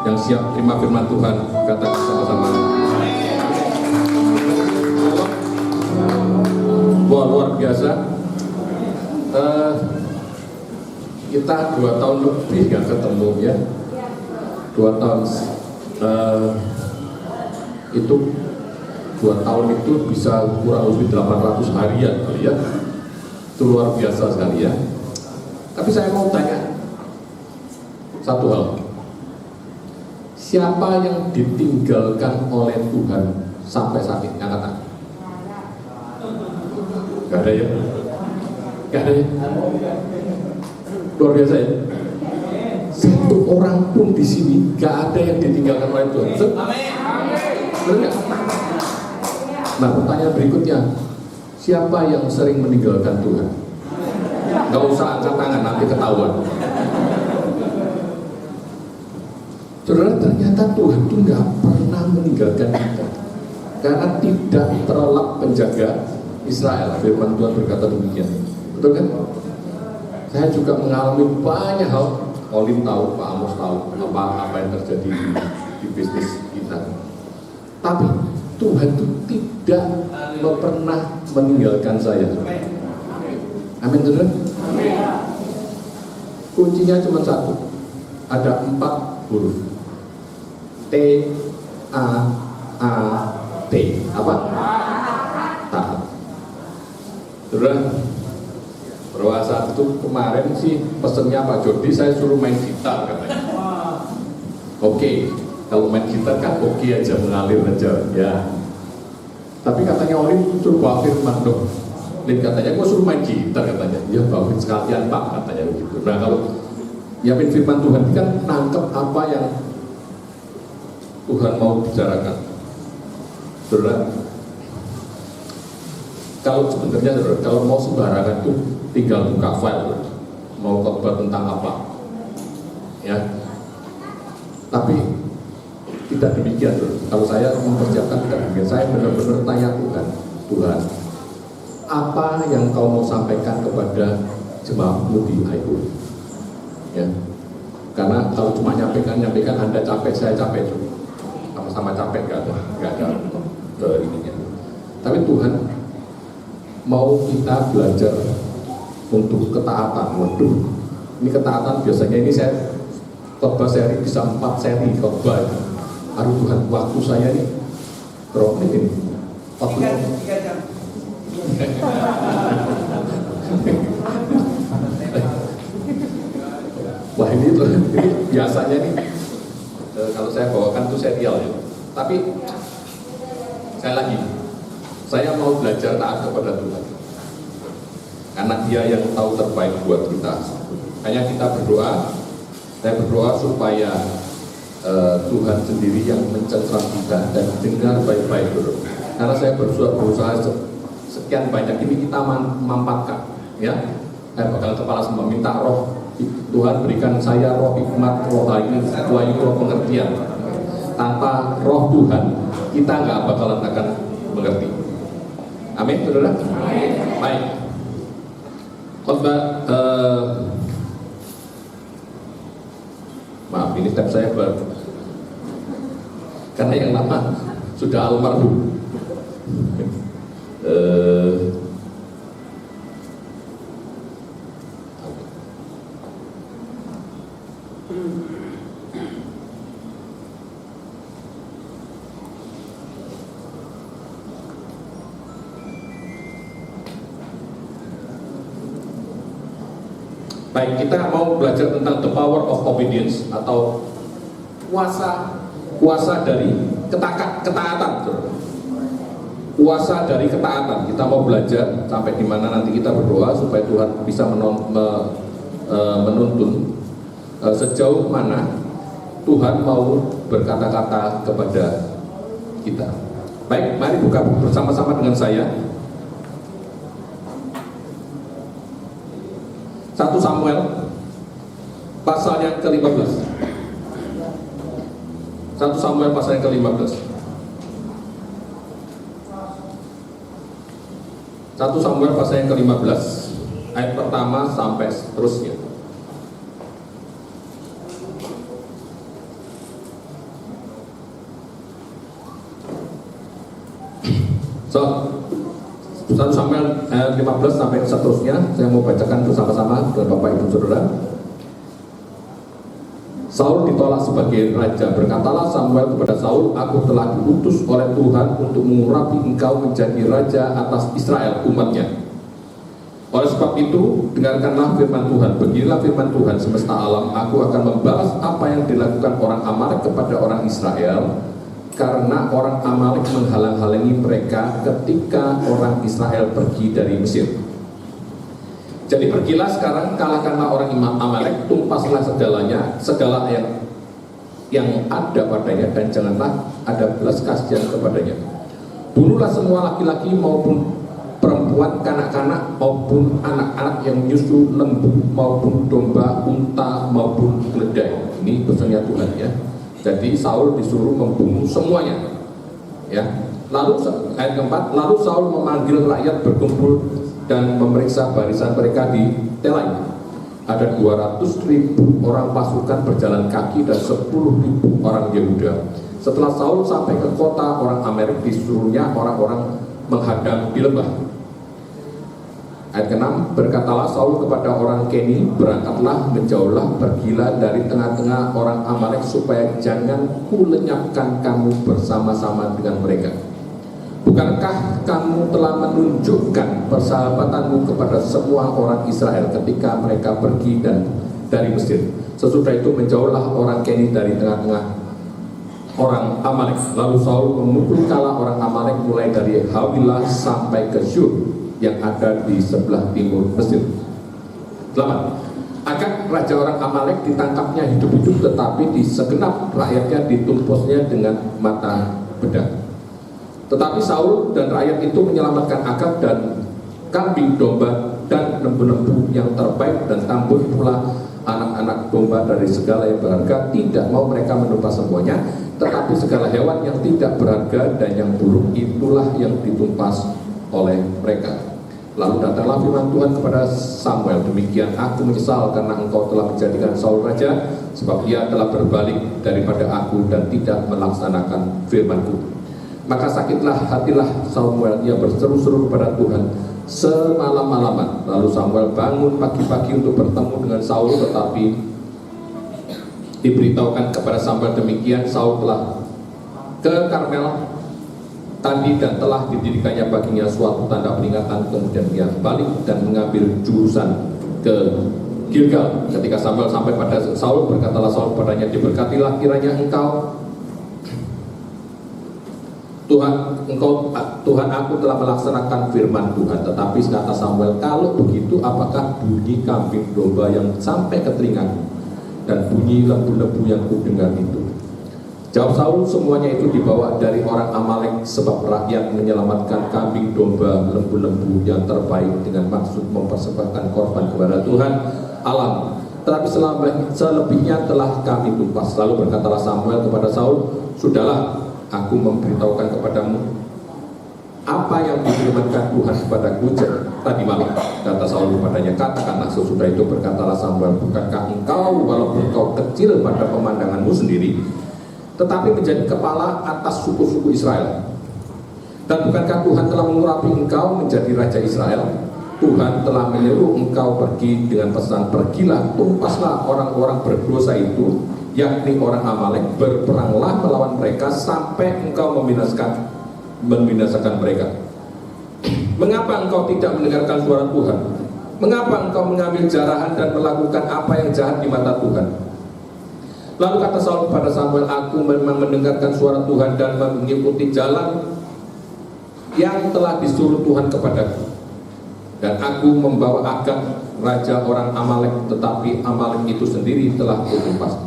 yang siap terima firman Tuhan, katakan sama-sama. Wah, luar biasa. Kita 2 tahun lebih gak ketemu ya. 2 tahun itu 2 tahun itu bisa kurang lebih 800 harian kali ya. Itu luar biasa sekali ya. Tapi saya mau tanya satu hal. Siapa yang ditinggalkan oleh Tuhan sampai saat ini? Angkat tangan. Gak ada ya? Gak ada ya? Luar biasa ya? Satu orang pun di sini gak ada yang ditinggalkan oleh Tuhan. Benar gak? Nah, pertanyaan berikutnya, siapa yang sering meninggalkan Tuhan? Gak usah angkat tangan, nanti ketahuan. Saudara, ternyata Tuhan itu gak pernah meninggalkan kita, karena tidak terlelap menjaga Israel. Firman Tuhan berkata demikian. Betul kan? Saya juga mengalami banyak hal. Olim tahu, Pak Amos tahu apa yang terjadi di bisnis kita. Tapi Tuhan itu tidak pernah meninggalkan saya. Amin, saudara. Kuncinya cuma satu. Ada 4 huruf. T A A T. Apa? Taat. Saudara, bahwa saat itu kemarin sih pesennya Pak Jody, saya suruh main gitar katanya. Oke, kalau main gitar kan oke aja, mengalir aja ya. Tapi katanya Olin suruh bawa firman dong. Lin katanya, gua suruh main gitar katanya. Ya bawain sekalian Pak katanya begitu. Nah kalau nyiapin firman Tuhan kan nangkep apa yang Tuhan mau bicarakan. Saudara, kalau sebenarnya saudara, kalau mau sembarangan itu tinggal buka file, mau khotbah tentang apa, ya. Tapi tidak demikian, saudara. Kalau saya mempersiapkan tidak demikian. Saya benar-benar tanya Tuhan, apa yang kau mau sampaikan kepada jemaatmu di IO? Ya. Karena kalau cuma nyampaikan Anda capek, saya capek juga. Sama-sama capek, nggak ada ininya. Tapi Tuhan mau kita belajar untuk ketaatan. Waduh, ini ketaatan biasanya ini saya khotbah seri bisa 4 seri khotbah. Aduh Tuhan, waktu saya ini berapa menit ini? 3 jam. Wah ini biasanya nih kalau saya bawakan itu serial ya. Tapi saya mau belajar taat kepada Tuhan. Karena Dia yang tahu terbaik buat kita. Hanya kita berdoa. Saya berdoa supaya Tuhan sendiri yang mencengkram kita dan dengar baik-baik dulu. Karena saya berusaha sekian banyak ini kita mampatkan, ya. Saya bakal kepala semua minta roh Tuhan berikan saya roh hikmat, roh wahyu, roh pengertian. Tanpa roh Tuhan kita nggak bakalan akan mengerti. Amin, saudara. Baik. Khotbah, maaf ini tab saya baru karena yang lama sudah almarhum. Baik, kita mau belajar tentang the power of obedience atau kuasa dari ketaatan. Kuasa dari ketaatan. Kita mau belajar sampai di mana nanti kita berdoa supaya Tuhan bisa menuntun sejauh mana Tuhan mau berkata-kata kepada kita. Baik, mari buka bersama-sama dengan saya 1 Samuel pasal yang ke-15. 1 Samuel pasal yang ke-15. 1 Samuel pasal yang ke-15 ayat pertama sampai seterusnya. So, 1 Samuel 15 sampai seterusnya saya mau bacakan bersama-sama dengan Bapak Ibu Saudara. Saul ditolak sebagai raja. Berkatalah Samuel kepada Saul, aku telah diutus oleh Tuhan untuk mengurapi engkau menjadi raja atas Israel umatnya. Oleh sebab itu, dengarkanlah firman Tuhan. Beginilah firman Tuhan semesta alam, aku akan membalas apa yang dilakukan orang Amalek kepada orang Israel, karena orang Amalek menghalang-halangi mereka ketika orang Israel pergi dari Mesir. Jadi pergilah sekarang, kalahkanlah orang Amalek, tumpaslah segala yang ada padanya, dan janganlah ada belas kasihan kepadanya. Bunuhlah semua laki-laki maupun perempuan, kanak-kanak maupun anak-anak yang menyusu, lembu maupun domba, unta maupun keledai. Ini pesannya Tuhan ya. Jadi Saul disuruh membunuh semuanya. Ya. Lalu ayat keempat, lalu Saul memanggil rakyat berkumpul dan memeriksa barisan mereka di Telai. Ada 200.000 orang pasukan berjalan kaki dan 10.000 orang Yehuda. Setelah Saul sampai ke kota orang Amalek, disuruhnya orang-orang menghadang di lembah. Ayat ke-6, berkatalah Saul kepada orang Keni, berangkatlah, menjauhlah, pergilah dari tengah-tengah orang Amalek, supaya jangan kulenyapkan kamu bersama-sama dengan mereka. Bukankah kamu telah menunjukkan persahabatanmu kepada semua orang Israel ketika mereka pergi dari Mesir? Sesudah itu menjauhlah orang Keni dari tengah-tengah orang Amalek. Lalu Saul memukul kala orang Amalek mulai dari Hawilah sampai ke Syur yang ada di sebelah timur Mesir. 8. Agag raja orang Amalek ditangkapnya hidup-hidup, tetapi di segenap rakyatnya ditumpusnya dengan mata pedang. Tetapi Saul dan rakyat itu menyelamatkan Agag dan kambing domba dan lembu-lembu yang terbaik, dan tambun pula anak-anak domba dari segala yang berharga. Tidak mau mereka menumpas semuanya, tetapi segala hewan yang tidak berharga dan yang buruk itulah yang ditumpas oleh mereka. Lalu datanglah firman Tuhan kepada Samuel, demikian aku menyesal karena engkau telah menjadikan Saul raja, sebab ia telah berbalik daripada aku dan tidak melaksanakan firmanku. Maka sakitlah hatilah Samuel, ia berseru-seru kepada Tuhan semalam-malaman. Lalu Samuel bangun pagi-pagi untuk bertemu dengan Saul, tetapi diberitahukan kepada Samuel demikian, Saul telah ke Karmel tadi dan telah didirikannya baginya suatu tanda peringatan. Kemudian dia balik dan mengambil jurusan ke Gilgal. Ketika Samuel sampai pada Saul, berkatalah Saul padanya, diberkatilah kiranya engkau Tuhan, aku telah melaksanakan firman Tuhan. Tetapi kata Samuel, kalau begitu apakah bunyi kambing domba yang sampai ke telingaku dan bunyi lembu-lembu yang kudengar itu? Jawab Saul, semuanya itu dibawa dari orang Amalek, sebab rakyat menyelamatkan kambing domba lembu-lembu yang terbaik dengan maksud mempersembahkan korban kepada Tuhan alam. Tetapi selebihnya telah kami tumpas. Lalu berkatalah Samuel kepada Saul, sudahlah, aku memberitahukan kepadamu apa yang difirmankan Tuhan kepadaku tadi malam. Kata Saul kepadanya, katakanlah. Sesudah itu berkatalah Samuel, bukankah engkau walaupun engkau kecil pada pemandanganmu sendiri, tetapi menjadi kepala atas suku-suku Israel? Dan bukankah Tuhan telah mengurapi engkau menjadi raja Israel? Tuhan telah menyuruh engkau pergi dengan pesan, pergilah, tumpaslah orang-orang berdosa itu, yakni orang Amalek, berperanglah melawan mereka sampai engkau membinasakan mereka. Mengapa engkau tidak mendengarkan suara Tuhan? Mengapa engkau mengambil jarahan dan melakukan apa yang jahat di mata Tuhan? Lalu kata Saul kepada Samuel, aku memang mendengarkan suara Tuhan dan mengikuti jalan yang telah disuruh Tuhan kepadaku. Dan aku membawa Agag raja orang Amalek, tetapi Amalek itu sendiri telah kutumpas.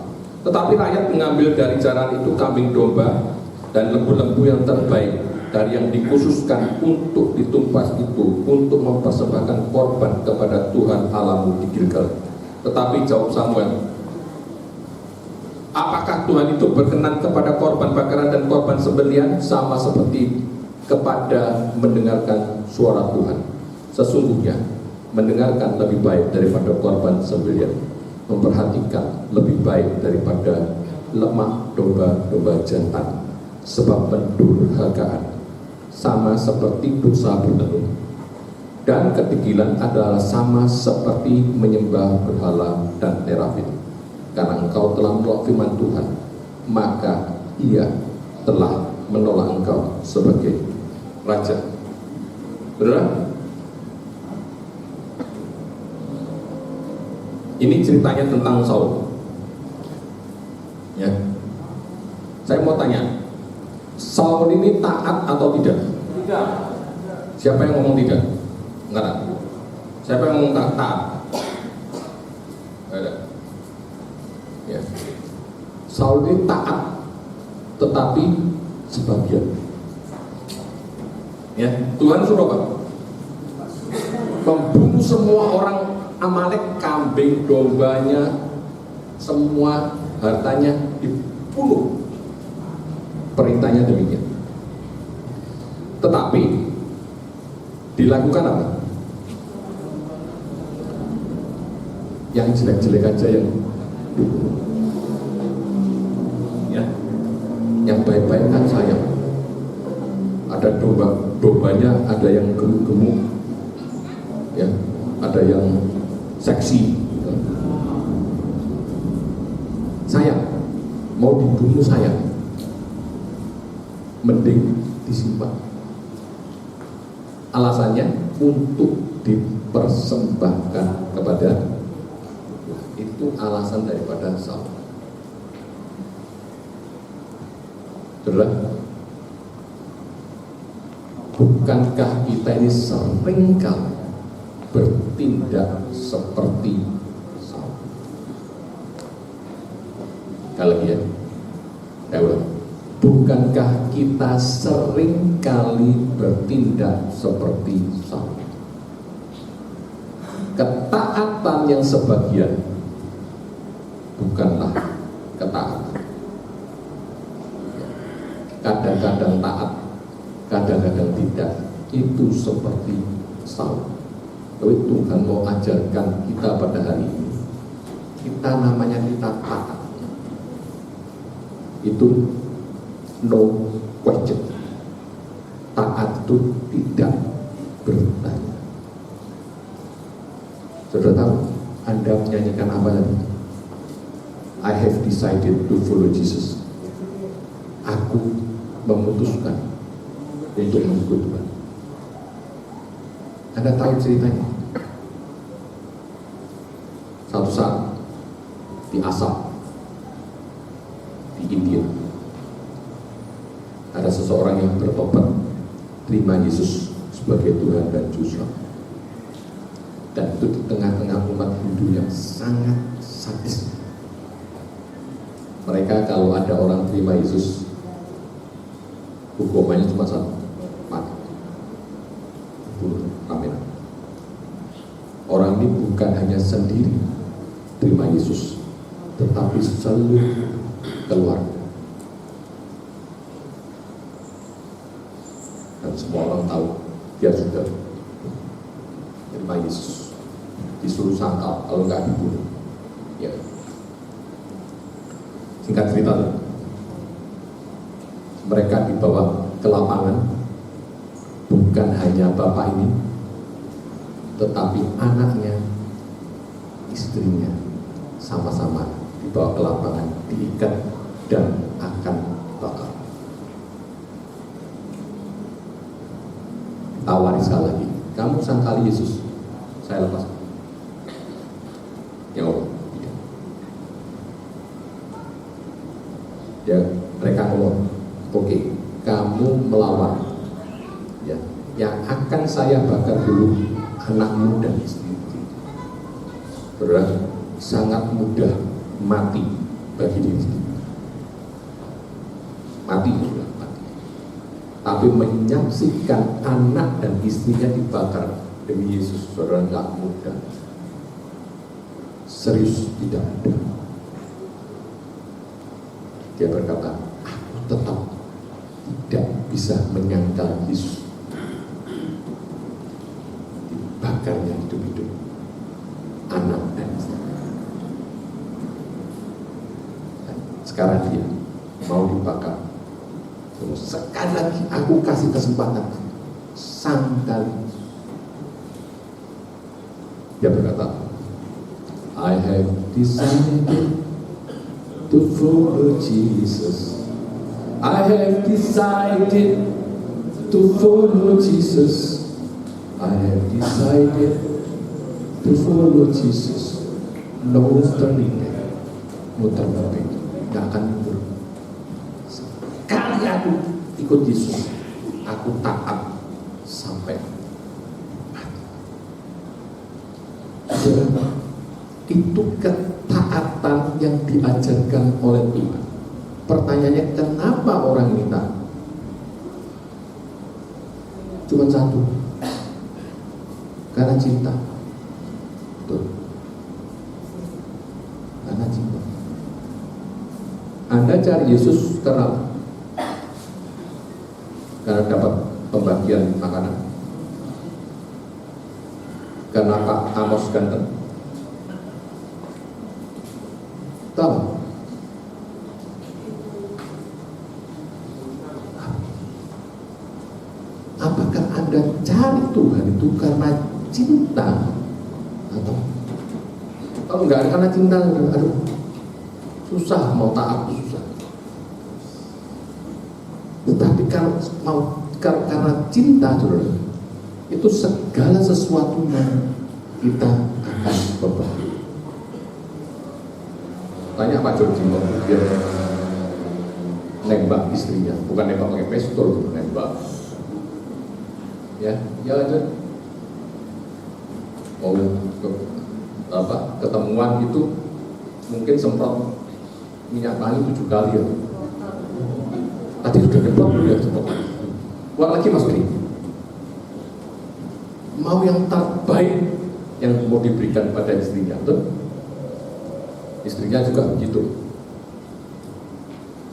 Tetapi rakyat mengambil dari jaran itu kambing domba dan lembu-lembu yang terbaik dari yang dikhususkan untuk ditumpas itu, untuk mempersembahkan korban kepada Tuhan Allahmu di Gilgal. Tetapi jawab Samuel, apakah Tuhan itu berkenan kepada korban bakaran dan korban sembelihan sama seperti kepada mendengarkan suara Tuhan? Sesungguhnya mendengarkan lebih baik daripada korban sembelihan, memperhatikan lebih baik daripada lemak domba-domba jantan, sebab pendurhakaan sama seperti dosa bertelur, dan kedegilan adalah sama seperti menyembah berhala dan terafim. Karena engkau telah menolak firman Tuhan, maka Ia telah menolak engkau sebagai raja. Benar? Ini ceritanya tentang Saul. Ya, saya mau tanya, Saul ini taat atau tidak? Tidak. Siapa yang ngomong tidak? Enggak ada. Siapa yang ngomong taat? Enggak ada. Ya. Saul ini taat, tetapi sebagian. Ya, Tuhan suruh apa? Membunuh semua orang Amalek, kambing, dombanya, semua hartanya dibunuh. Perintahnya demikian. Tetapi dilakukan apa? Yang jelek-jelek aja yang dibunuh. Ya, yang baik-baik kan sayang. Ada dombanya, ada yang gemuk, ya, ada yang seksi. Sayang, mau dibunuh sayang. Mending disimpan. Alasannya untuk dipersembahkan kepada Tuhan. Itu alasan daripada Saul. Saudara, bukankah kita ini seringkali bertindak seperti Saul? Kalau ya, saya ulang. Bukankah kita sering kali bertindak seperti Saul? Ketaatan yang sebagian bukanlah ketaatan. Kadang-kadang taat, kadang-kadang tidak. Itu seperti Saul. Tapi Tuhan mau ajarkan kita pada hari ini, kita namanya kita taat. Itu no question. Taat itu tidak bertanya. Saudara tahu, Anda menyanyikan apa tadi? I have decided to follow Jesus. Aku memutuskan untuk mengikut Tuhan. Anda tahu ceritanya? Satu saat di Assam, di India, ada seseorang yang bertobat, terima Yesus sebagai Tuhan dan Juru Selamat. Dan itu di tengah-tengah umat Hindu yang sangat sadis. Mereka kalau ada orang terima Yesus, hukumannya cuma satu, mati. Bunuh rame-rame. Orang ini bukan hanya sendiri terima Yesus, tetapi seluruh keluarga. Dan semua orang tahu dia sudah terima Yesus. Disuruh sangkal, kalau nggak dibunuh. Ya. Singkat cerita, mereka dibawa ke lapangan. Bukan hanya bapak ini, tetapi anaknya, istrinya, sama-sama dibawa ke lapangan, diikat dan akan bakar. Tawari sekali lagi, kamu sangkali Yesus, saya lepas. Ya Allah. Ya, mereka ngomong, oke, kamu melawan. Ya, yang akan saya bakar dulu anakmu dan istri. Saudara, sangat mudah mati bagi diri sendiri. Mati sudah mati. Tapi menyaksikan anak dan istrinya dibakar demi Yesus, saudara, nggak mudah. Serius tidak ada. Dia berkata, aku tetap tidak bisa menyangkal Yesus. Dibakarnya hidup-hidup anak dan istri. Sekarang dia mau dibakar sekali lagi aku kasih kesempatan sekali. Dia berkata, I have decided to follow Jesus. I have decided to follow Jesus. I have decided to follow Jesus. No turning back. No turning back. Gak akan mundur. Sekali aku ikut Yesus, aku taat sampai mati. Itu ketaatan yang diajarkan oleh Tuhan. Pertanyaannya, kenapa orang ini taat? Cuma satu, karena cinta. Betul. Karena cinta. Anda cari Yesus karena dapat pembagian makanan, karena Pak Amos ganteng, tahu? Apakah Anda cari Tuhan itu karena cinta, atau kalau nggak karena cinta, aduh susah mau taat, susah. Tetapi kalau mau karena cinta, saudara, itu segala sesuatunya kita akan berbagi. Tanya Pak Jordi, dia nembak istrinya, bukan nembak pakai pistol, nembak. Ya aja. Mau ketemuan itu mungkin semprot minyak wangi 7 kali ya. Tadi sudah nembak ya, semprot. Ulang lagi Mas Bri. Mau yang terbaik yang mau diberikan pada istrinya, betul? Istrinya juga begitu.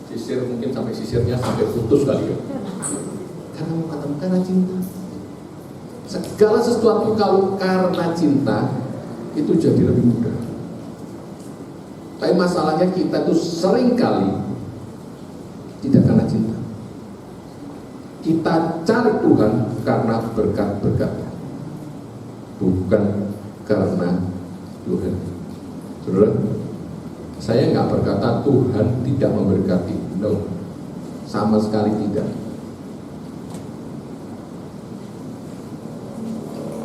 Sisir mungkin sampai sisirnya sampai putus kali ya. Karena cinta. Segala sesuatu kalau karena cinta itu jadi lebih mudah. Tapi masalahnya kita itu seringkali tidak karena cinta. Kita cari Tuhan karena berkat-berkatnya, bukan karena Tuhan. Saudara, saya nggak berkata Tuhan tidak memberkati, no, sama sekali tidak.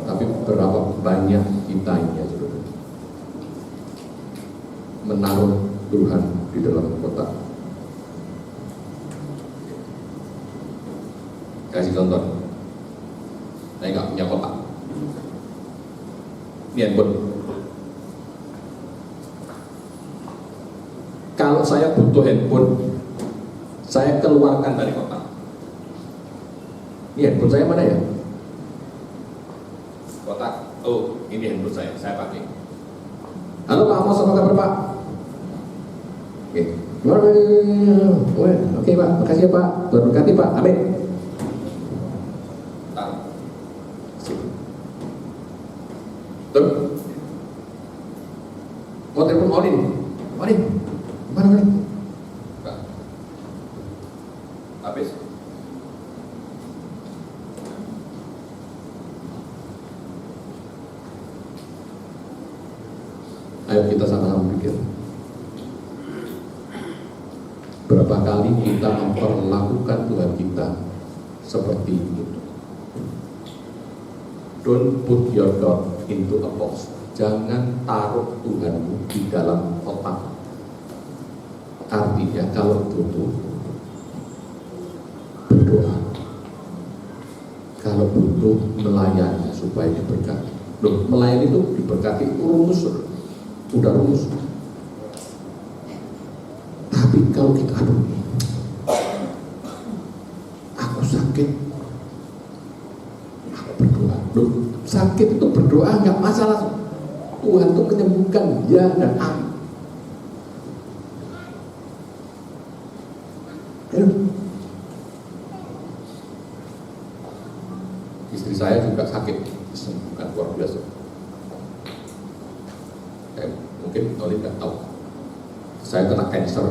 Tapi berapa banyak kita ini, saudara, menaruh Tuhan di dalam kotak. Kasih contoh, saya nggak punya kotak. Ini handphone. Kalau saya butuh handphone, saya keluarkan dari kotak. Ini handphone saya mana ya? Kotak. Oh, ini handphone saya pakai. Halo Pak Amos, apa kabar Pak? Oke. Oke Pak, makasih ya Pak. Tuhan berkati Pak. Amin. Tuh. Mau telepon Olin. Mana Olin? Enggak. Habis. Ayo kita sama-sama pikir. Berapa kali kita memperlakukan Tuhan kita seperti itu? Don't put your God into a box. Jangan taruh Tuhanmu di dalam kotak. Artinya kalau butuh, berdoa. Kalau butuh, melayani supaya diberkati. Loh, melayani itu diberkati, rumus. Udah rumus. Tapi kalau kita aku sakit, aku berdoa. Loh, sakit itu berdoa nggak masalah. Tuhan itu menyembuhkan, ya dan amin. Istri saya juga sakit, disembuhkan luar biasa. Mungkin Olin nggak tahu, saya kena kanker.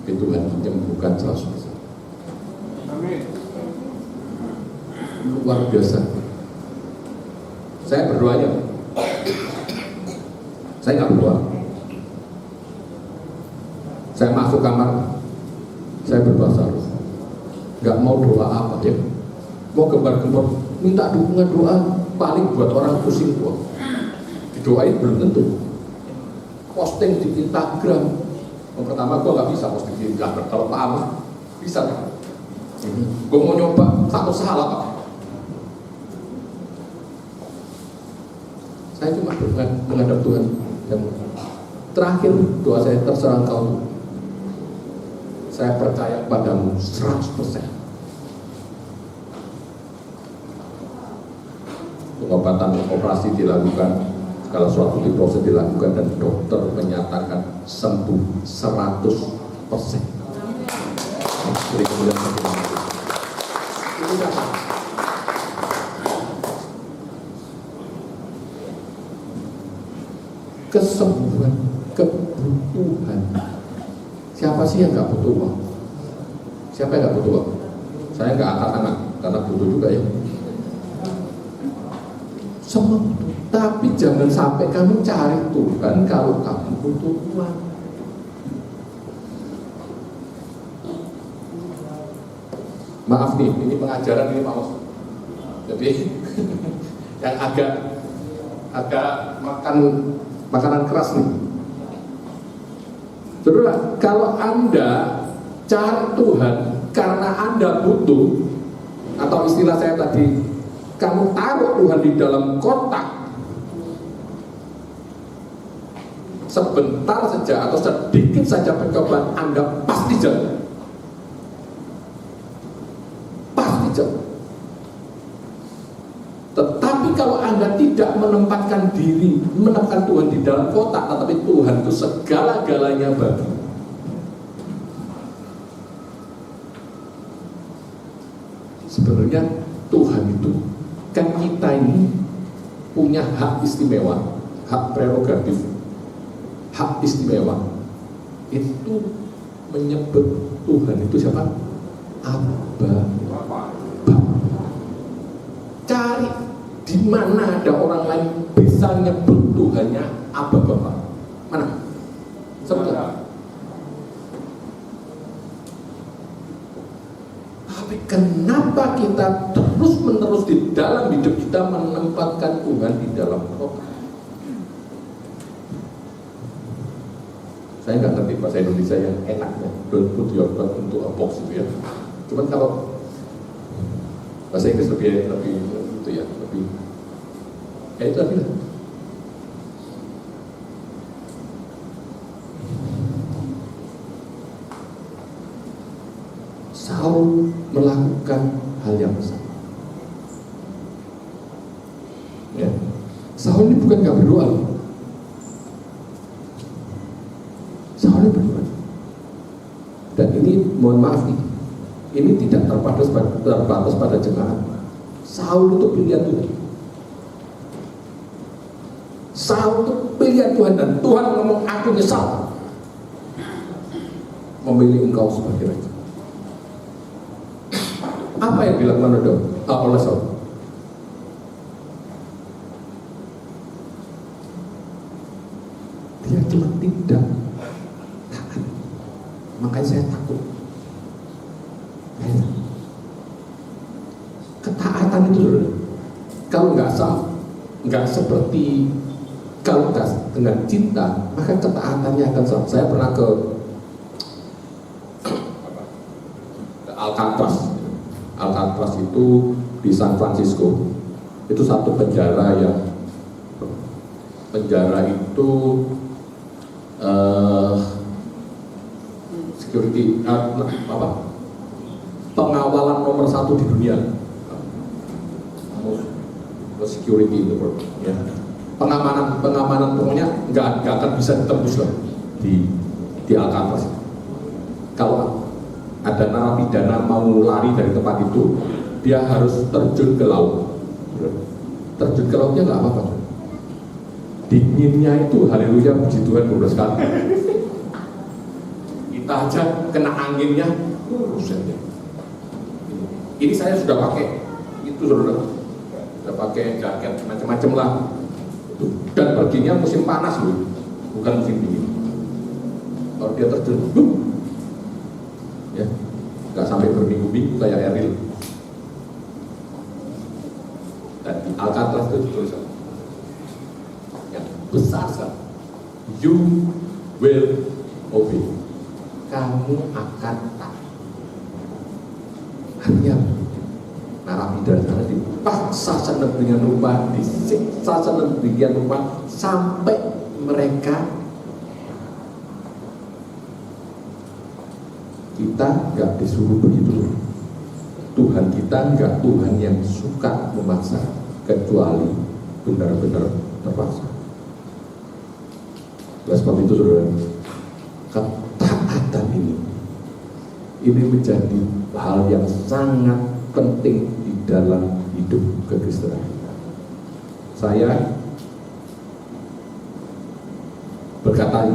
Tapi Tuhan menyembuhkan 100%. Luar biasa. Saya berdoanya, saya nggak berdoa. Saya masuk kamar, saya berbahasa roh. Nggak mau doa apa ya, mau gembar-gembor, minta dukungan doa paling buat orang pusing gua. Didoain belum tentu. Posting di Instagram, yang pertama gua nggak bisa posting di Instagram. Kalau Pak Ahmad bisa kan? Gua mau nyoba, takut salah Pak. Saya cuma menghadap Tuhan dan terakhir doa saya, terserah Engkau. Saya percaya padamu 100%. Pengobatan operasi dilakukan, segala sesuatu diproses dilakukan dan dokter menyatakan sembuh 100%. Jadi kemudian ini apa? Kesembuhan, kebutuhan. Siapa sih yang nggak butuh uang? Siapa yang nggak butuh uang? Saya nggak angkat tangan karena butuh juga ya. Semua butuh. Tapi jangan sampai kamu cari Tuhan kalau kamu butuh uang. Maaf nih, ini pengajaran ini Pak Bos. Jadi yang agak makan makanan keras nih. Saudara, kalau Anda cari Tuhan karena Anda butuh, atau istilah saya tadi, kamu taruh Tuhan di dalam kotak, sebentar saja atau sedikit saja pencobaan Anda pasti jatuh. Pasti jatuh. Tetapi kalau Anda tidak menempatkan diri, menempatkan Tuhan di dalam kotak, tetapi Tuhan itu segala-galanya bagi. Sebenarnya Tuhan itu, kan kita ini punya hak istimewa, hak prerogatif, hak istimewa. Itu menyebut Tuhan itu siapa? Abba. Cari di mana ada orang lain bisa nyebut Tuhannya Abba Bapa. Mana? Sebutkan. Tapi kenapa kita terus-menerus di dalam hidup kita menempatkan Tuhan di dalam kotak? Saya nggak ngerti bahasa Indonesia yang enaknya, don't put your God into a box gitu ya. Cuman kalau bahasa Inggris lebih itu ya, lebih ya itu artinya. Saul melakukan hal yang sama. Ya. Saul ini bukan nggak berdoa loh. Saul ini berdoa. Dan ini mohon maaf nih, ini tidak terbatas pada jemaat. Saul itu pilihan Tuhan. Saul itu pilihan Tuhan dan Tuhan ngomong aku nyesal memilih engkau sebagai raja. Apa yang dilakukan oleh Saul? Dia cuma tidak taat. Makanya saya takut. Ketaatan itu kalau nggak seperti kalau dengan cinta, maka ketaatannya akan sama. Saya pernah ke Alcatraz itu di San Francisco. Itu satu penjara yang itu security pengawalan nomor 1 di dunia. Security itu ya. Pengamanan pokoknya nggak akan bisa ditembus lah di Alcatraz. Kalau ada narapidana mau lari dari tempat itu, dia harus terjun ke laut. Terjun ke lautnya nggak apa-apa. Dinginnya itu, haleluya, puji Tuhan 12 kali. Kita aja kena anginnya, buset ya. Ini saya sudah pakai, itu saudara, sudah pakai jaket macam-macam lah. Dan perginya musim panas loh, bukan musim dingin. Kalau dia terjun, ya, nggak sampai berminggu-minggu kayak Eril. Dan di Alcatraz itu tulisan yang besar sekali, you will obey. Kamu akan taat. Artinya narapidana sana dipaksa sedemikian rupa, disiksa sedemikian rupa sampai mereka. Kita nggak disuruh begitu. Tuhan kita nggak Tuhan yang suka memaksa, kecuali benar-benar terpaksa. Oleh sebab itu saudara, ketaatan ini menjadi hal yang sangat penting di dalam hidup kekristenan kita. Saya berkata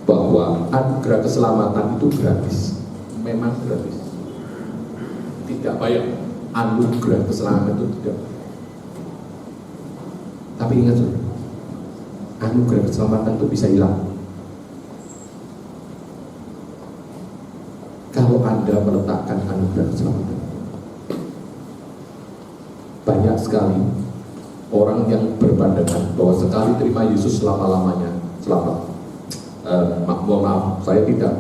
bahwa anugerah keselamatan itu gratis, memang gratis. Tidak bayar, anugerah keselamatan itu tidak. Tapi ingat saudara, anugerah keselamatan itu bisa hilang kalau Anda meletakkan anugerah keselamatan. Banyak sekali orang yang berpandangan bahwa sekali terima Yesus selama-lamanya selamat. Mohon maaf, saya tidak.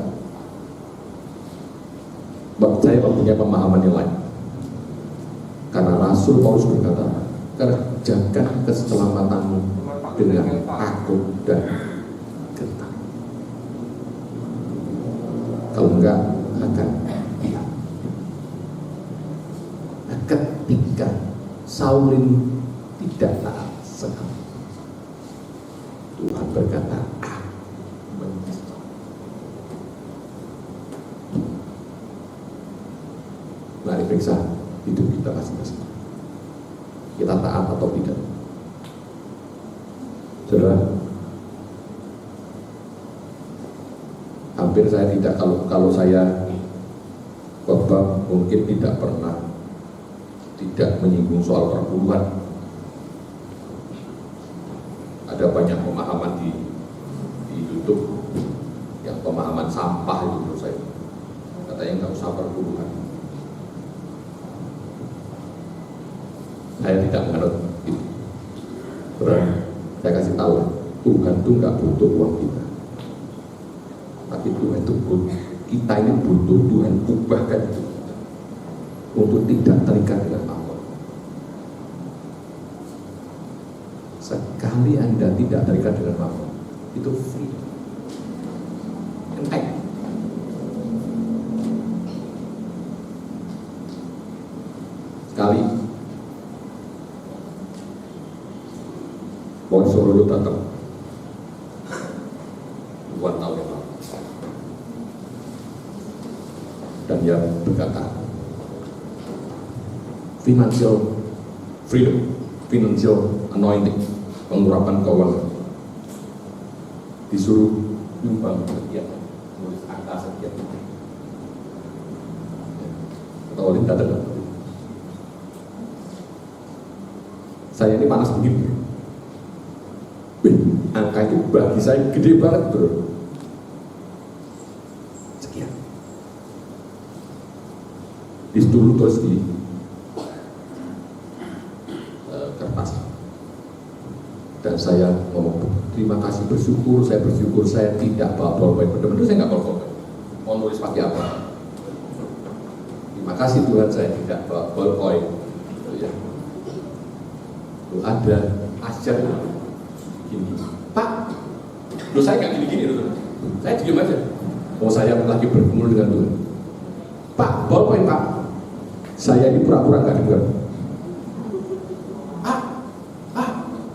Saya mempunyai pemahaman yang lain. Karena Rasul Paulus berkata, kerjakan keselamatanmu dengan takut dan gentar. Kalau enggak akan hilang. Nah, ketika Saul tidak taat sekali, Tuhan berkata, mari periksa hidup kita masing-masing. Kita taat atau tidak? Saudara, hampir saya tidak, kalau saya khotbah mungkin tidak pernah tidak menyinggung soal perburuan. Ada banyak pemahaman di YouTube yang pemahaman sampah itu menurut saya. Katanya nggak usah perburuan. Saya tidak menganut itu. Saya kasih tahu, Tuhan itu nggak butuh uang kita, tapi Tuhan itu butuh, kita ini butuh Tuhan ubahkan itu untuk tidak terikat dengan Allah. Sekali Anda tidak terikat dengan Allah, itu free, enteng. Sekali Wong Solo datang 2 tahun yang lalu, dan dia berkata, financial freedom, financial anointing, pengurapan keuangan, disuruh nyumbang sekian, nulis angka sekian, atau oleh datang. Saya ini panas begini. Angka itu bagi saya gede banget bro. Sekian. Dulu terus di kertas. Dan saya ngomong terima kasih, bersyukur, saya tidak bawa ballpoint. Benar-benar saya nggak bawa ballpoint. Mau nulis pakai apa? Terima kasih Tuhan saya tidak bawa ballpoint. Ya. Ada ajar gini, Pak, saya nggak gini-gini loh, saya diam aja. Saya lagi bergumul dengan Tuhan. Pak, ballpoint Pak, saya ini pura-pura nggak dengar.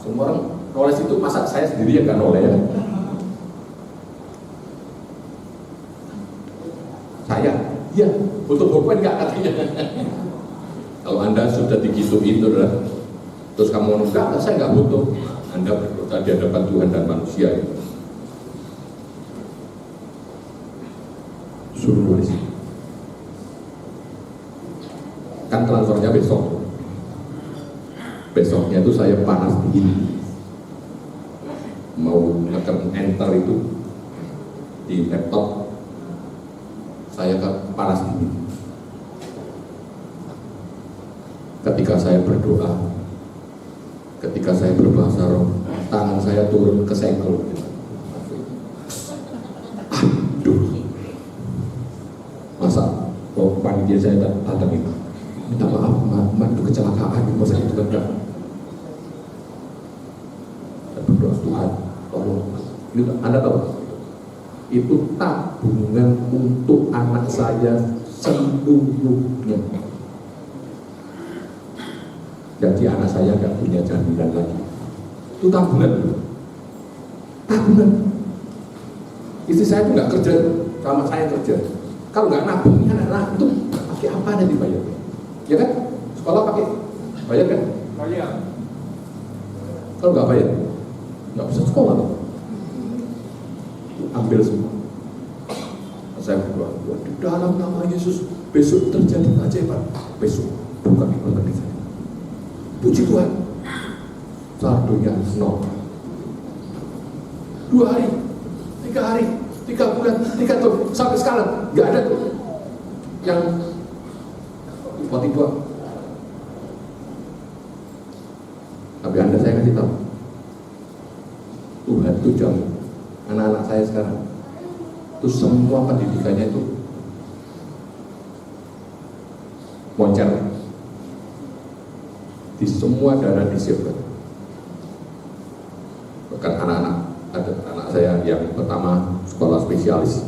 Semua orang noles itu, masa saya sendiri yang nggak noleh ya? Saya, ya, untuk ballpoint nggak katanya. Kalau Anda sudah digituin terus kamu enggak, saya nggak butuh. Anda berdosa di hadapan Tuhan dan manusia. suruh nulis. Kan transfernya besok. Besoknya itu saya panas dingin, mau ngeker enter itu di laptop, saya panas dingin. Ketika saya berdoa, ketika saya berbahasa roh, tangan saya turun ke senggol. Aduh, masa panitia saya datang itu, minta maaf, itu kecelakaan, masa itu enggak. Saya berdoa, Tuhan, tolong. Ini Anda tahu, itu tabungan untuk anak saya seluruhnya. Jadi anak saya nggak punya jaminan lagi. Itu tabungan. Tabungan. Istri saya itu nggak kerja, sama saya kerja. Kalau nggak nabung, anak itu pakai apa nanti bayar? Ya kan? Sekolah pakai bayar kan? Bayar. Kalau nggak bayar, nggak bisa sekolah. Ambil semua. Saya berdoa, di dalam nama Yesus besok terjadi keajaiban. Besok bukan di kota saya. Puji Tuhan, saldonya 0. 2 hari, 3 hari, 3 bulan, 3 tahun, sampai sekarang nggak ada tuh yang tiba-tiba. Tapi Anda saya kasih tahu, Tuhan itu jauh. Anak-anak saya sekarang itu semua pendidikannya itu moncer. Di semua daerah disiapkan. Bahkan anak-anak, ada anak saya yang pertama sekolah spesialis.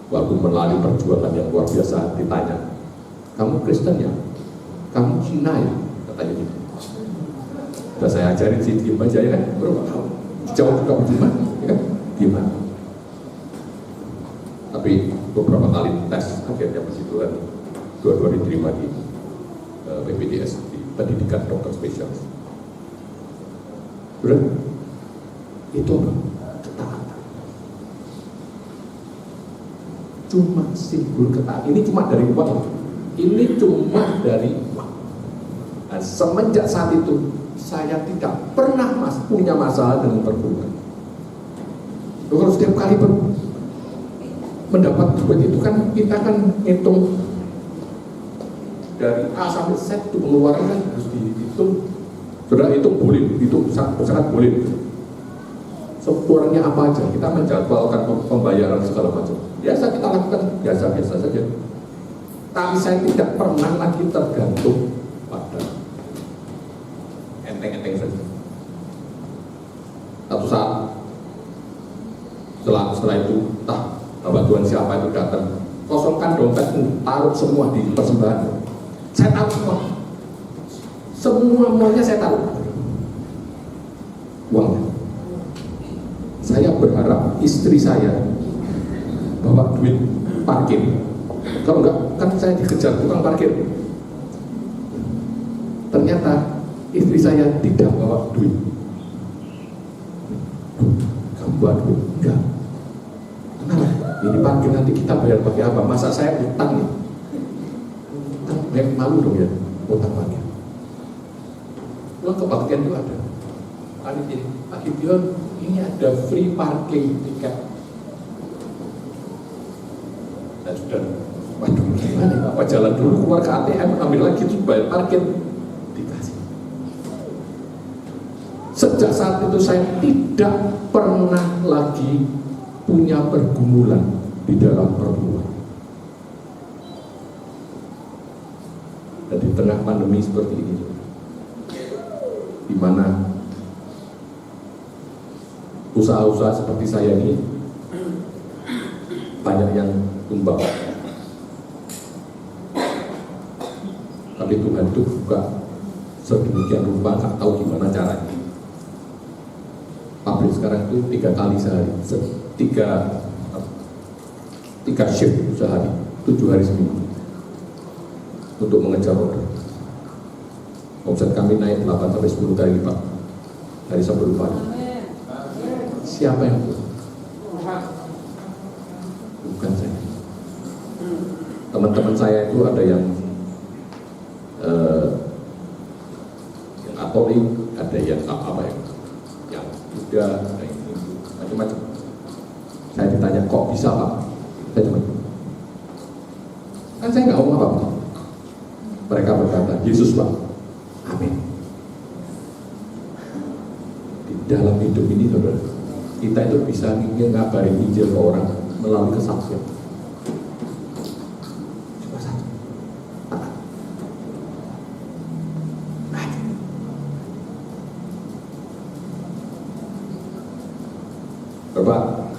Waktu melalui perjuangan yang luar biasa, ditanya, kamu Kristen ya? Kamu Cina ya? Katanya gitu. Sudah saya ajarin sih, diem aja ya kan? Berapa tahun? Jauh juga gimana? Ya kan? Gimana? Tapi beberapa kali tes, akhirnya puji Tuhan, dua-dua diterima di PPDS, di pendidikan dokter spesialis. Sudah? Itu apa? Ketaatan. Cuma simbol ketaatan. Ini cuma dari uang. Ini cuma dari uang. Nah, semenjak saat itu, saya tidak pernah punya masalah dengan perbuatan. Kalau setiap kali mendapat duit itu kan kita kan hitung dari A sampai Z itu pengeluaran kan harus dihitung. Sudah hitung boleh, itu sangat boleh. Sekurangnya apa aja kita menjadwalkan pembayaran segala macam. Biasa kita lakukan biasa-biasa saja. Tapi saya tidak pernah lagi tergantung pada enteng-enteng saja. Satu saat setelah itu, Bapak Tuhan siapa itu datang, kosongkan dompetmu, taruh semua di persembahan. Saya tahu semuanya saya tahu uangnya. Saya berharap istri saya bawa duit parkir. Kalau enggak, kan saya dikejar tukang parkir. Ternyata istri saya tidak bawa duit. Kamu bawa duit? Enggak. Kenapa? Ini parkir nanti kita bayar pakai apa? Masa saya utang nih? Yang malu dong ya, utang parkir. Uang kebaktian itu ada. Pak Gideon, ini ada free parking tiket. Dan sudah, waduh gimana Bapak jalan dulu keluar ke ATM, ambil lagi terus bayar parkir, dikasih. Sejak saat itu saya tidak pernah lagi punya pergumulan di dalam perbuatan. Dan di tengah pandemi seperti ini, di mana usaha-usaha seperti saya ini banyak yang tumbang. Tapi Tuhan itu buka sedemikian rupa, nggak tahu gimana caranya. Pabrik sekarang itu 3 kali sehari, 3 shift sehari, 7 hari seminggu untuk mengejar order. Omset kami naik 8-10 kali lipat dari sebelum pagi. Siapa yang buat? teman-teman saya itu ada yang Katolik, ada yang apa ya, yang Buddha, ada yang macam-macam. Saya ditanya, kok bisa Pak? Saya cuma, kan saya nggak ngomong apa-apa. Mereka berkata, Yesus Pak. Amin. Di dalam hidup ini, saudara, kita itu bisa ngabarin Injil ke orang melalui kesaksian. Cuma satu. Bapak,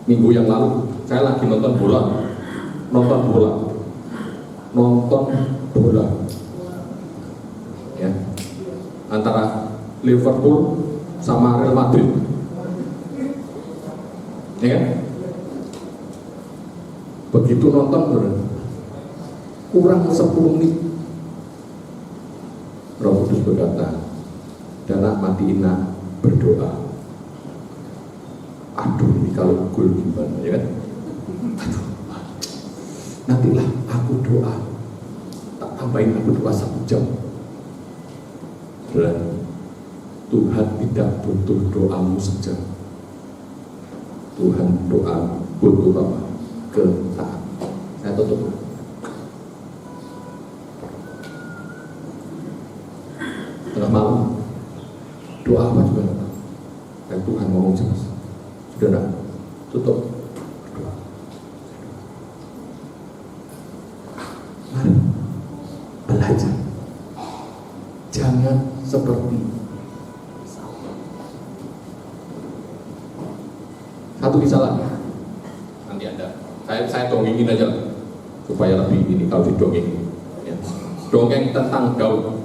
minggu yang lalu saya lagi nonton bola ya, antara Liverpool sama Real Madrid, ya kan? Begitu nonton kurang 10 menit Roh Kudus berkata, "Dana Matina berdoa." Aduh, ini kalau gol gimana, ya kan? Aduh, nantilah aku doa, tak tambahin aku doa 1 jam. Dan Tuhan tidak butuh doamu sejam. Tuhan doa butuh apa? Ketaatan. Saya tutup. Tengah malam doa apa juga enggak. Dan Tuhan ngomong jelas. Sudah enggak? Tutup. Doa. Mari belajar. Jangan seperti satu kisah lagi. Nanti ada. Saya dongengin aja supaya lebih ini kalau didongeng. Ya. Dongeng tentang Daud.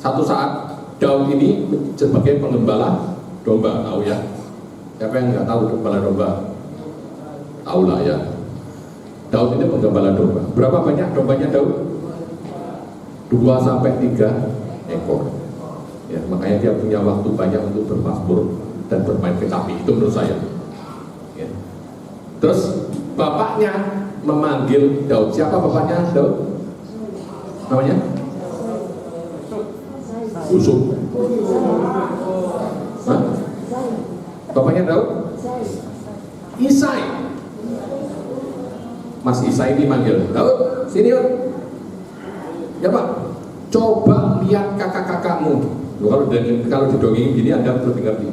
Satu saat Daud ini sebagai penggembala domba, tahu ya? Siapa yang nggak tahu penggembala domba? Tahu lah ya. Daud ini penggembala domba. Berapa banyak dombanya Daud? 2-3 ekor. Ya, makanya dia punya waktu banyak untuk bermasmur dan bermain kecapi. Itu menurut saya. Ya. Terus bapaknya memanggil Daud. Siapa bapaknya Daud? Namanya? Yusuf. Hah? Bapaknya Daud? Isai. Mas Isai ini manggil Daud, sini yuk. Ya Pak, coba lihat kakak-kakakmu. Kalau didongeng gini Anda perlu ngerti.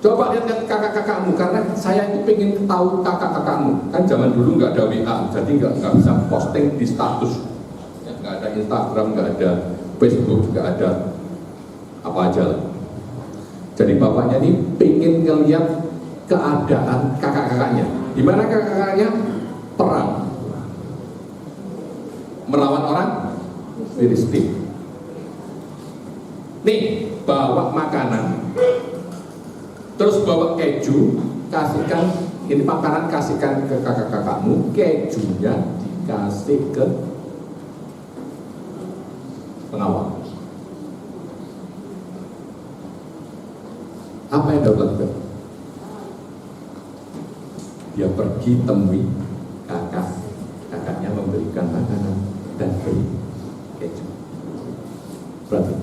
Coba lihat kakak-kakakmu, karena saya itu pengen tahu kakak-kakakmu. Kan zaman dulu nggak ada WA, jadi nggak bisa posting di status. Ya, nggak ada Instagram, nggak ada Facebook, nggak ada apa aja lah. Jadi bapaknya ini pengen ngeliat keadaan kakak-kakaknya. Di mana kakak-kakaknya? Perang, melawan orang Filistin. Nih, bawa makanan, terus bawa keju, kasihkan ini makanan, kasihkan ke kakak-kakakmu, kejunya dikasih ke pengawal. Apa yang Daud lakukan? Dia pergi temui kakaknya, memberikan makanan dan beri keju. Berarti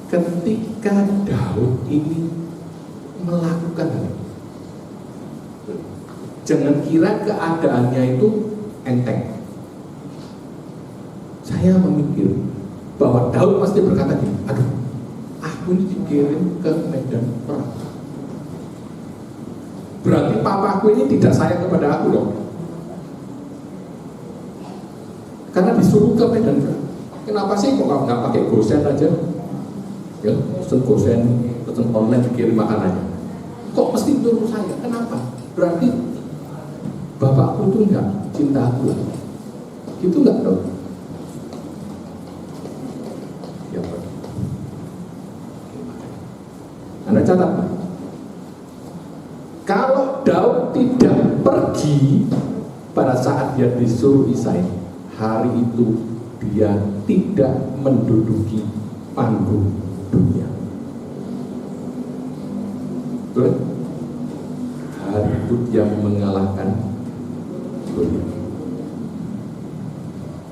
ketika Daud ini melakukan hal ini, jangan kira keadaannya itu enteng. Saya memikir bahwa Daud pasti berkata gini, aduh, aku ini dikirim ke medan perang. Berarti papaku ini tidak sayang kepada aku dong. Karena disuruh ke medan perang. Kenapa sih kok nggak pakai gosen aja? Ya, pesen gosen, pesen online dikirim makanannya. Kok mesti turun saya? Kenapa? Berarti bapakku tuh nggak cinta aku. Gitu nggak dong? Ya, Anda catat. Kalau Daud tidak pergi pada saat dia disuruh Isai, hari itu dia tidak menduduki panggung dunia. Betul? hari itu dia mengalahkan Goliat.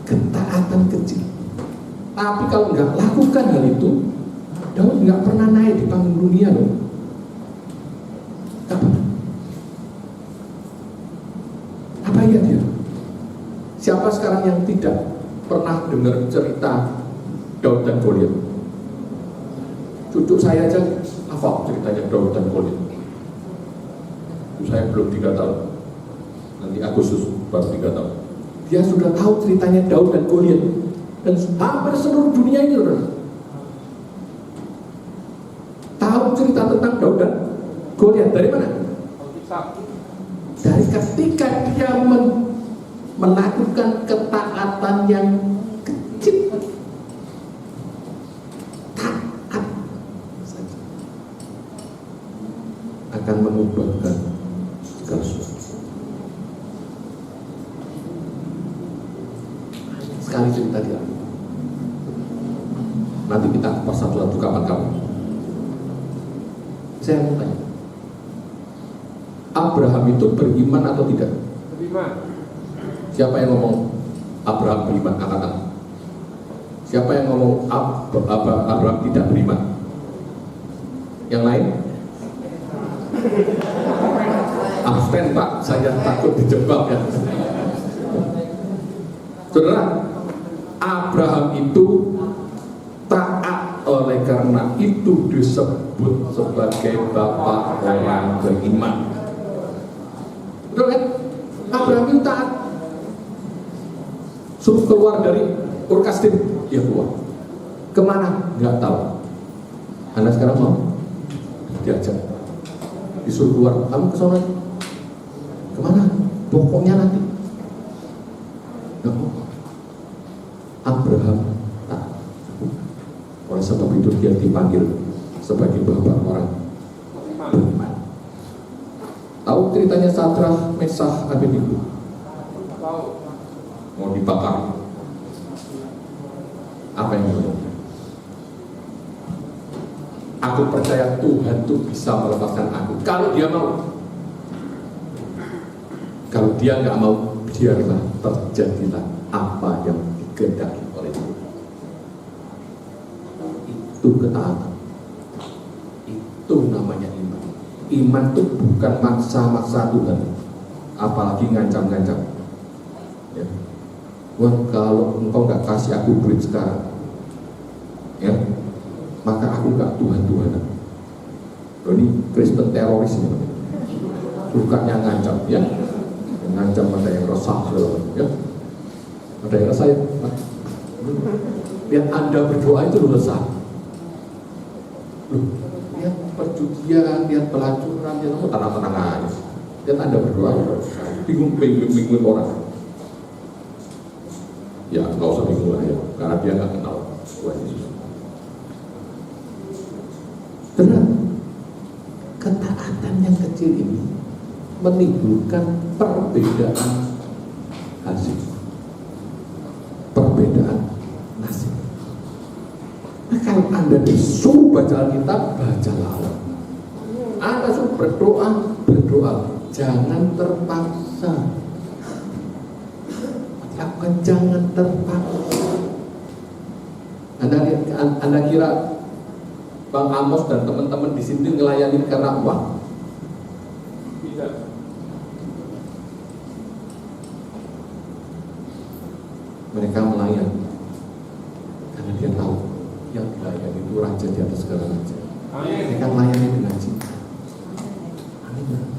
Ketaatan kecil. Tapi kalau nggak lakukan hal itu, Daud nggak pernah naik di panggung dunia loh. Nggak pernah. Apa ya dia? Siapa sekarang yang tidak pernah dengar cerita Daud dan Goliat? Cucu saya aja hafal ceritanya Daud dan Goliat. Saya belum 3 tahun. Nanti Agustus baru 3 tahun. Dia sudah tahu ceritanya Daud dan Goliat. Dan hampir seluruh dunia ini udah tahu cerita tentang Daud dan Goliat. Dari mana? Dari ketika dia melakukan ketaatan yang kecil, taat saja akan mengubahkan segala sesuatu. Sekali cerita dia. Nanti kita kupas satu-satu kapan-kapan. Saya mau tanya, Abraham itu beriman atau tidak? Beriman. Siapa yang ngomong Abraham beriman? Angkat tangan. Siapa yang ngomong Abraham tidak beriman? Yang lain? Abstain Pak, saya takut dijebak ya. Saudara, Abraham itu taat, oleh karena itu disebut sebagai bapak orang beriman. Betul kan? Abraham itu taat. Suruh keluar dari Ur Kasdim, dia keluar. Kemana? Nggak tahu. Anda sekarang mau diajak, disuruh keluar, kamu ke sana. Kemana? Pokoknya nanti. Nggak mau. Abraham taat. Oleh sebab itu dia dipanggil sebagai bapak orang beriman. Tahu ceritanya Sadrah, Mesah, Abednego? Mau dibakar. Apa yang mau? Aku percaya Tuhan itu bisa melepaskan aku kalau dia mau. Kalau dia nggak mau, biarlah terjadilah apa yang dikehendaki oleh Tuhan. Itu ketaatan. Itu namanya iman. Iman itu bukan maksa-maksa Tuhan, apalagi ngancam-ngancam. Ya. Wah, kalau engkau nggak kasih aku duit sekarang, ya, maka aku nggak Tuhan-Tuhanan. Ini Kristen teroris ini, bukannya ngancam, ya, ngancam ada yang resah, ya, ada yang resah ya. Lihat Anda berdoa itu resah. Loh, lihat perjudian, lihat pelacuran, lihat tenang-tenang aja. Lihat Anda berdoa, bingung orang. Ya, nggak usah bingung lah ya, karena dia nggak kenal Tuhan Yesus. Benar, ketaatan yang kecil ini menimbulkan perbedaan hasil, perbedaan nasib. Nah, kalau Anda disuruh baca Alkitab, bacalah. Anda suruh berdoa, jangan terpaksa. Jangan terpaksa. Anda kira Bang Amos dan teman-teman di sini ngelayani karena uang? Tidak. Mereka melayani karena dia tahu yang dilayani itu raja di atas segala raja. Mereka melayani dengan cinta. Amin.